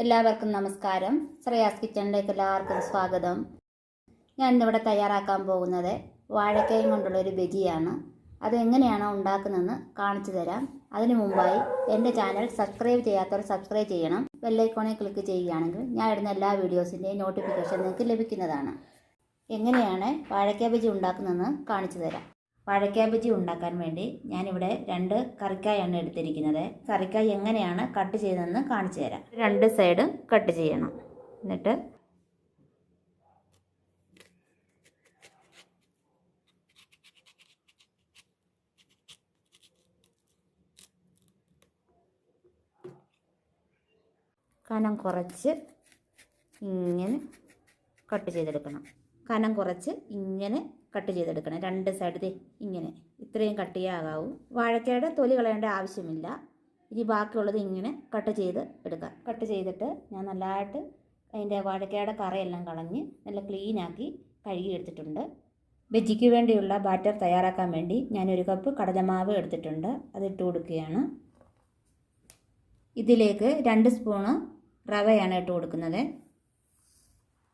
എല്ലാവർക്കും നമസ്കാരം. ശ്രേയാസ് കിച്ചണിലേക്ക് എല്ലാവർക്കും സ്വാഗതം. ഞാൻ ഇന്നിവിടെ തയ്യാറാക്കാൻ പോകുന്നത് വാഴക്കയും കൊണ്ടുള്ളൊരു ബജിയാണ്. അതെങ്ങനെയാണ് ഉണ്ടാക്കുന്നതെന്ന് കാണിച്ചു തരാം. അതിനു മുമ്പായി എൻ്റെ ചാനൽ സബ്സ്ക്രൈബ് ചെയ്യാത്തവർ സബ്സ്ക്രൈബ് ചെയ്യണം. ബെല്ലൈക്കോണിൽ ക്ലിക്ക് ചെയ്യുകയാണെങ്കിൽ ഞാൻ ഇടുന്ന എല്ലാ വീഡിയോസിൻ്റെയും നോട്ടിഫിക്കേഷൻ നിങ്ങൾക്ക് ലഭിക്കുന്നതാണ്. എങ്ങനെയാണ് വാഴക്ക ബജി ഉണ്ടാക്കുന്നതെന്ന് കാണിച്ചു തരാം. വാഴക്ക ബജി ഉണ്ടാക്കാൻ വേണ്ടി ഞാനിവിടെ 2 കറിക്കായാണ് എടുത്തിരിക്കുന്നത്. കറിക്കായ് എങ്ങനെയാണ് കട്ട് ചെയ്തതെന്ന് കാണിച്ചു തരാം. 2 സൈഡും കട്ട് ചെയ്യണം. എന്നിട്ട് കനം കുറച്ച് ഇങ്ങനെ കട്ട് ചെയ്തെടുക്കണം. കനം കുറച്ച് ഇങ്ങനെ കട്ട് ചെയ്തെടുക്കണം. 2 സൈഡ് ഇങ്ങനെ ഇത്രയും കട്ട് ചെയ്യാകാവൂ. വാഴക്കയുടെ തൊലി കളയേണ്ട ആവശ്യമില്ല. ഇനി ബാക്കിയുള്ളത് ഇങ്ങനെ കട്ട് ചെയ്ത് എടുക്കാം. കട്ട് ചെയ്തിട്ട് ഞാൻ നല്ലതായിട്ട് അതിൻ്റെ വാഴക്കയുടെ കറയെല്ലാം കളഞ്ഞ് നല്ല ക്ലീനാക്കി കഴുകി എടുത്തിട്ടുണ്ട്. ബജിക്ക് വേണ്ടിയുള്ള ബാറ്റർ തയ്യാറാക്കാൻ വേണ്ടി ഞാനൊരു കപ്പ് കടലമാവ് എടുത്തിട്ടുണ്ട്. അതിട്ട് കൊടുക്കുകയാണ്. ഇതിലേക്ക് 2 സ്പൂണ് റവയാണ് ഇട്ട് കൊടുക്കുന്നത്.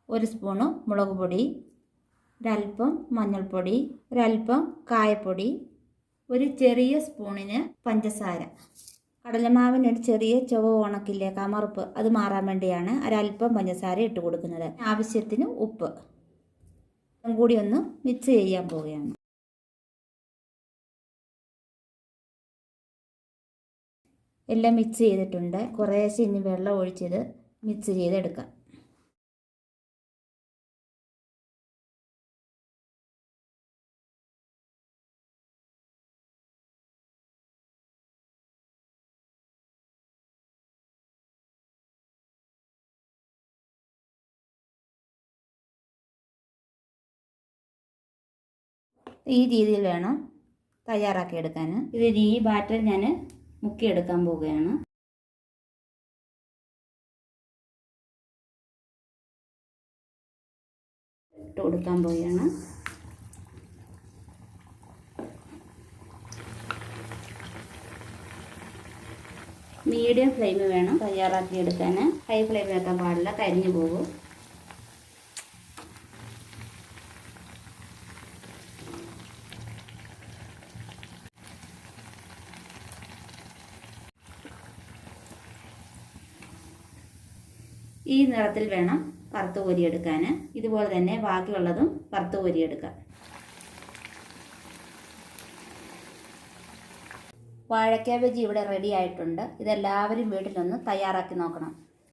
1 സ്പൂണ് മുളക് പൊടി, ഒരൽപ്പം മഞ്ഞൾപ്പൊടി, ഒരൽപ്പം കായപ്പൊടി, ഒരു ചെറിയ സ്പൂണിന് പഞ്ചസാര. കടലമാവിന് ഒരു ചെറിയ ചുവ ഉണക്കില്ലേ, കമർപ്പ്, അത് മാറാൻ വേണ്ടിയാണ് ഒരൽപ്പം പഞ്ചസാര ഇട്ട് കൊടുക്കുന്നത്. ആവശ്യത്തിന് ഉപ്പ് കൂടി ഒന്ന് മിക്സ് ചെയ്യാൻ പോവുകയാണ്. എല്ലാം മിക്സ് ചെയ്തിട്ടുണ്ട്. കുറേശ്ശെ ഇനി വെള്ളം ഒഴിച്ചത് മിക്സ് ചെയ്തെടുക്കാം. ഈ രീതിയിൽ വേണം തയ്യാറാക്കിയെടുക്കാൻ. ഇതിന് ഈ ബാറ്റർ ഞാൻ മുക്കിയെടുക്കാൻ പോവുകയാണ്. ഇട്ട് കൊടുക്കാൻ പോവുകയാണ്. മീഡിയം ഫ്ലെയിം വേണം തയ്യാറാക്കിയെടുക്കാൻ. ഹൈ ഫ്ലെയിം വെക്കാൻ പാടില്ല, കരിഞ്ഞു പോകും. ഈ നിറത്തിൽ വേണം വറുത്ത് കോരിയെടുക്കാൻ. ഇതുപോലെ തന്നെ ബാക്കിയുള്ളതും വറുത്ത് കോരിയെടുക്കാം. വാഴക്ക ബജി ഇവിടെ റെഡി ആയിട്ടുണ്ട്. ഇതെല്ലാവരും വീട്ടിലൊന്ന് തയ്യാറാക്കി നോക്കണം.